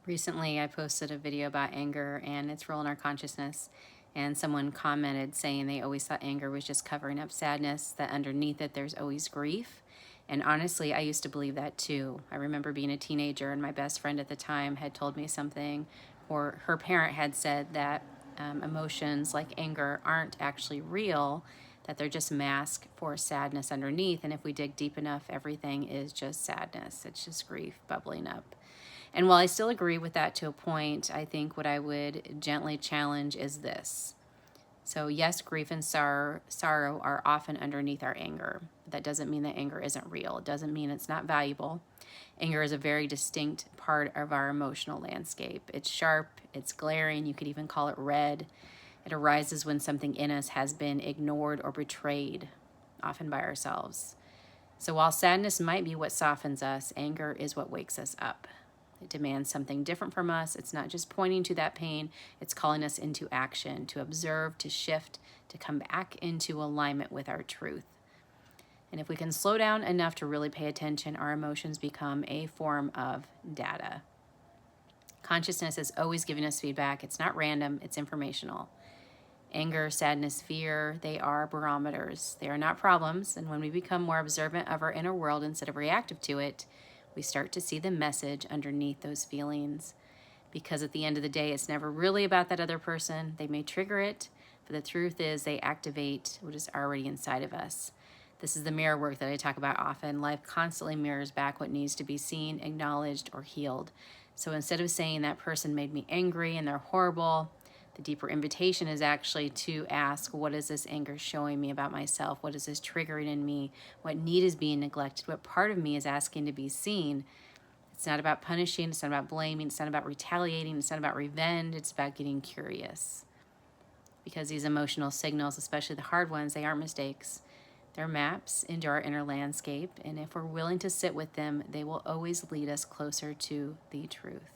Recently, I posted a video about anger and its role in our consciousness. And someone commented saying they always thought anger was just covering up sadness, that underneath it, there's always grief. And honestly, I used to believe that too. I remember being a teenager, and my best friend at the time had told me something, or her parent had said that emotions like anger aren't actually real, that they're just mask for sadness underneath. And if we dig deep enough, everything is just sadness, it's just grief bubbling up. And while I still agree with that to a point, I think what I would gently challenge is this. So, yes, grief and sorrow are often underneath our anger. But that doesn't mean that anger isn't real. It doesn't mean it's not valuable. Anger is a very distinct part of our emotional landscape. It's sharp, it's glaring, you could even call it red. It arises when something in us has been ignored or betrayed, often by ourselves. So while sadness might be what softens us, anger is what wakes us up. It demands something different from us. It's not just pointing to that pain, it's calling us into action, to observe, to shift, to come back into alignment with our truth. And if we can slow down enough to really pay attention, our emotions become a form of data. Consciousness is always giving us feedback. It's not random, it's informational. Anger, sadness, fear, they are barometers. They are not problems. And when we become more observant of our inner world instead of reactive to it, we start to see the message underneath those feelings. Because at the end of the day, it's never really about that other person. They may trigger it, but the truth is they activate what is already inside of us. This is the mirror work that I talk about often. Life constantly mirrors back what needs to be seen, acknowledged, or healed. So instead of saying that person made me angry and they're horrible, the deeper invitation is actually to ask, what is this anger showing me about myself? What is this triggering in me? What need is being neglected? What part of me is asking to be seen? It's not about punishing. It's not about blaming. It's not about retaliating. It's not about revenge. It's about getting curious. Because these emotional signals, especially the hard ones, they aren't mistakes. They're maps into our inner landscape. And if we're willing to sit with them, they will always lead us closer to the truth.